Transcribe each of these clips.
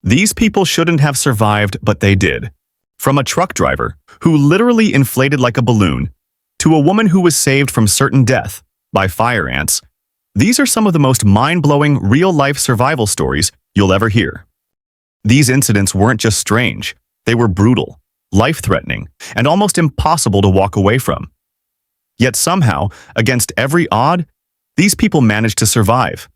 These people shouldn't have survived, but they did. From a truck driver, who literally inflated like a balloon, to a woman who was saved from certain death by fire ants, these are some of the most mind-blowing real-life survival stories you'll ever hear. These incidents weren't just strange, they were brutal, life-threatening, and almost impossible to walk away from. Yet somehow, against every odd, these people managed to survive.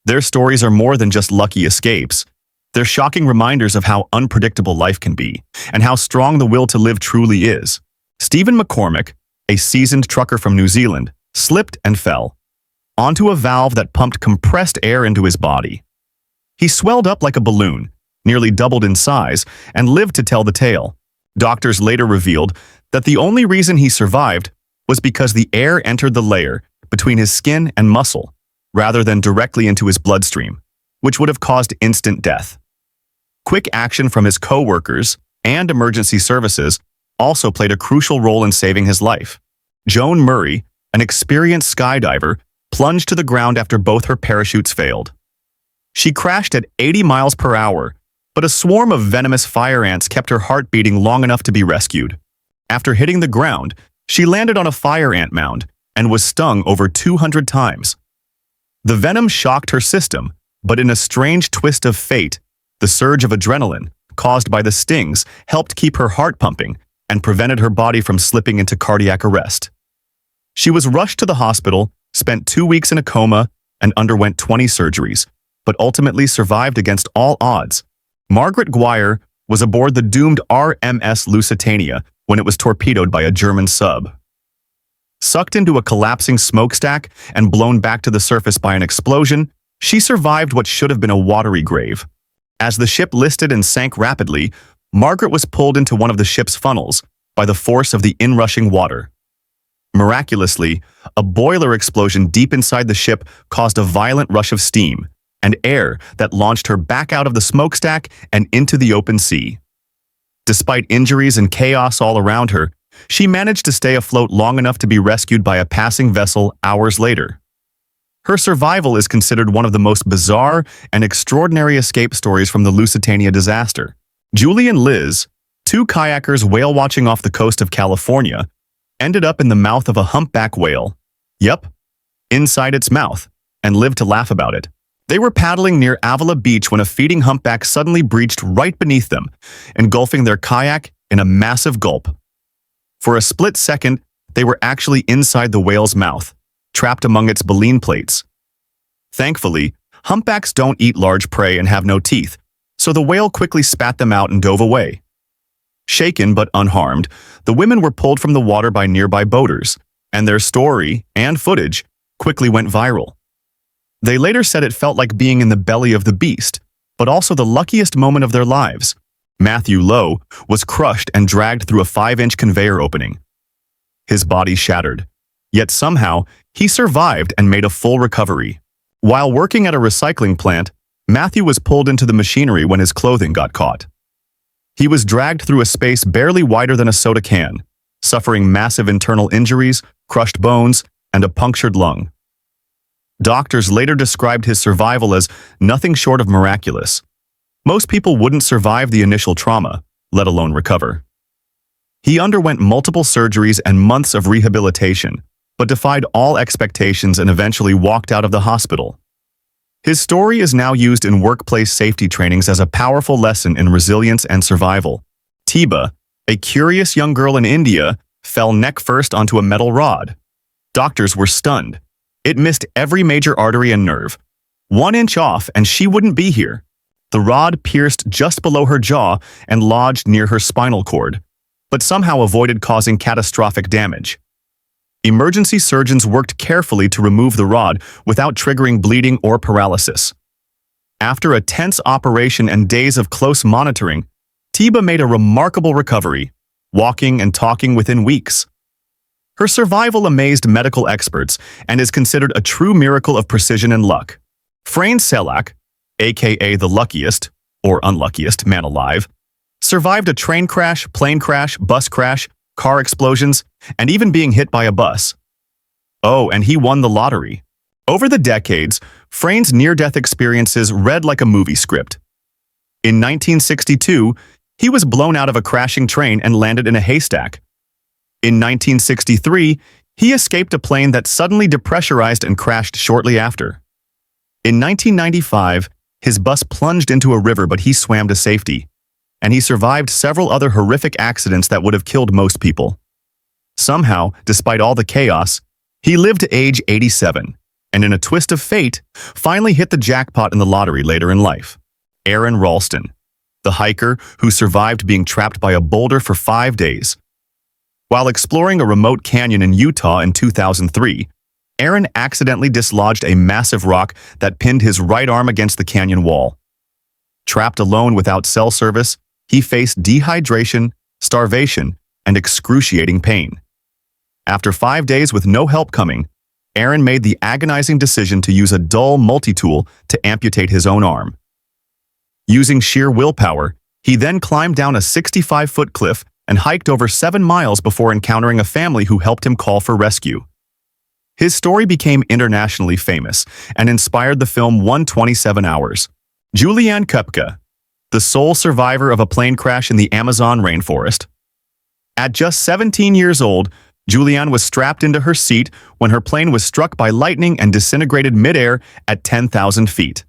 Their stories are more than just lucky escapes. They're shocking reminders of how unpredictable life can be, and how strong the will to live truly is. Stephen McCormick, a seasoned trucker from New Zealand, slipped and fell onto a valve that pumped compressed air into his body. He swelled up like a balloon, nearly doubled in size, and lived to tell the tale. Doctors later revealed that the only reason he survived was because the air entered the layer between his skin and muscle, rather than directly into his bloodstream, which would have caused instant death. Quick action from his co-workers and emergency services also played a crucial role in saving his life. Joan Murray, an experienced skydiver, plunged to the ground after both her parachutes failed. She crashed at 80 miles per hour, but a swarm of venomous fire ants kept her heart beating long enough to be rescued. After hitting the ground, she landed on a fire ant mound and was stung over 200 times. The venom shocked her system, but in a strange twist of fate, the surge of adrenaline caused by the stings helped keep her heart pumping and prevented her body from slipping into cardiac arrest. She was rushed to the hospital, spent 2 weeks in a coma, and underwent 20 surgeries, but ultimately survived against all odds. Margaret Guire was aboard the doomed RMS Lusitania when it was torpedoed by a German sub. Sucked into a collapsing smokestack and blown back to the surface by an explosion, she survived what should have been a watery grave. As the ship listed and sank rapidly, Margaret was pulled into one of the ship's funnels by the force of the inrushing water. Miraculously, a boiler explosion deep inside the ship caused a violent rush of steam and air that launched her back out of the smokestack and into the open sea. Despite injuries and chaos all around her, she managed to stay afloat long enough to be rescued by a passing vessel hours later. Her survival is considered one of the most bizarre and extraordinary escape stories from the Lusitania disaster. Julie and Liz, two kayakers whale-watching off the coast of California, ended up in the mouth of a humpback whale. Yep, inside its mouth, and lived to laugh about it. They were paddling near Avila Beach when a feeding humpback suddenly breached right beneath them, engulfing their kayak in a massive gulp. For a split second, they were actually inside the whale's mouth, trapped among its baleen plates. Thankfully, humpbacks don't eat large prey and have no teeth, so the whale quickly spat them out and dove away. Shaken but unharmed, the women were pulled from the water by nearby boaters, and their story and footage quickly went viral. They later said it felt like being in the belly of the beast, but also the luckiest moment of their lives. Matthew Lowe was crushed and dragged through a 5-inch conveyor opening. His body shattered, yet somehow he survived and made a full recovery. While working at a recycling plant, Matthew was pulled into the machinery when his clothing got caught. He was dragged through a space barely wider than a soda can, suffering massive internal injuries, crushed bones, and a punctured lung. Doctors later described his survival as nothing short of miraculous. Most people wouldn't survive the initial trauma, let alone recover. He underwent multiple surgeries and months of rehabilitation, but defied all expectations and eventually walked out of the hospital. His story is now used in workplace safety trainings as a powerful lesson in resilience and survival. Tiba, a curious young girl in India, fell neck first onto a metal rod. Doctors were stunned. It missed every major artery and nerve. 1 inch off and she wouldn't be here. The rod pierced just below her jaw and lodged near her spinal cord, but somehow avoided causing catastrophic damage. Emergency surgeons worked carefully to remove the rod without triggering bleeding or paralysis. After a tense operation and days of close monitoring, Tiba made a remarkable recovery, walking and talking within weeks. Her survival amazed medical experts and is considered a true miracle of precision and luck. Frain Selak, aka the luckiest, or unluckiest, man alive, survived a train crash, plane crash, bus crash, car explosions, and even being hit by a bus. Oh, and he won the lottery. Over the decades, Frain's near-death experiences read like a movie script. In 1962, he was blown out of a crashing train and landed in a haystack. In 1963, he escaped a plane that suddenly depressurized and crashed shortly after. In 1995, his bus plunged into a river, but he swam to safety, and he survived several other horrific accidents that would have killed most people. Somehow, despite all the chaos, he lived to age 87, and in a twist of fate, finally hit the jackpot in the lottery later in life. Aron Ralston, the hiker who survived being trapped by a boulder for 5 days. While exploring a remote canyon in Utah in 2003, Aron accidentally dislodged a massive rock that pinned his right arm against the canyon wall. Trapped alone without cell service, he faced dehydration, starvation, and excruciating pain. After 5 days with no help coming, Aron made the agonizing decision to use a dull multi-tool to amputate his own arm. Using sheer willpower, he then climbed down a 65-foot cliff and hiked over 7 miles before encountering a family who helped him call for rescue. His story became internationally famous and inspired the film 127 Hours. Julianne Köpke, the sole survivor of a plane crash in the Amazon rainforest. At just 17 years old, Julianne was strapped into her seat when her plane was struck by lightning and disintegrated midair at 10,000 feet.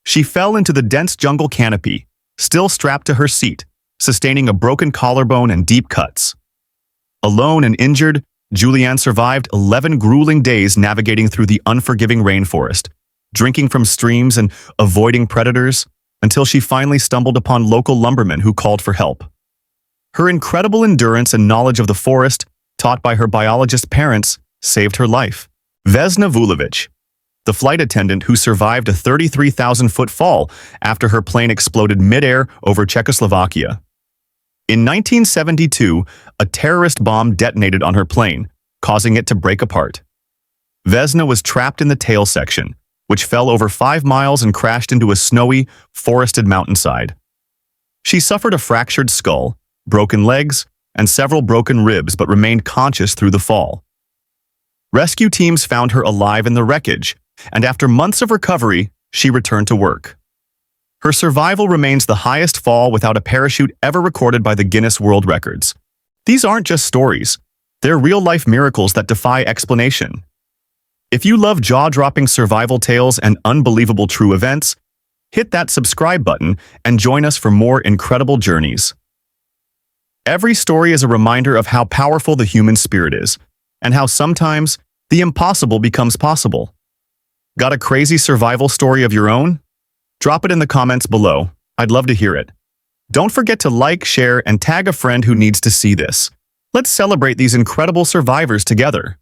She fell into the dense jungle canopy, still strapped to her seat, sustaining a broken collarbone and deep cuts. Alone and injured, Julianne survived 11 grueling days navigating through the unforgiving rainforest, drinking from streams and avoiding predators, until she finally stumbled upon local lumbermen who called for help. Her incredible endurance and knowledge of the forest, taught by her biologist parents, saved her life. Vesna Vulovic, the flight attendant who survived a 33,000-foot fall after her plane exploded midair over Czechoslovakia. In 1972, a terrorist bomb detonated on her plane, causing it to break apart. Vesna was trapped in the tail section, which fell over 5 miles and crashed into a snowy, forested mountainside. She suffered a fractured skull, broken legs, and several broken ribs, but remained conscious through the fall. Rescue teams found her alive in the wreckage, and after months of recovery, she returned to work. Her survival remains the highest fall without a parachute ever recorded by the Guinness World Records. These aren't just stories. They're real-life miracles that defy explanation. If you love jaw-dropping survival tales and unbelievable true events, hit that subscribe button and join us for more incredible journeys. Every story is a reminder of how powerful the human spirit is, and how sometimes the impossible becomes possible. Got a crazy survival story of your own? Drop it in the comments below. I'd love to hear it. Don't forget to like, share, and tag a friend who needs to see this. Let's celebrate these incredible survivors together.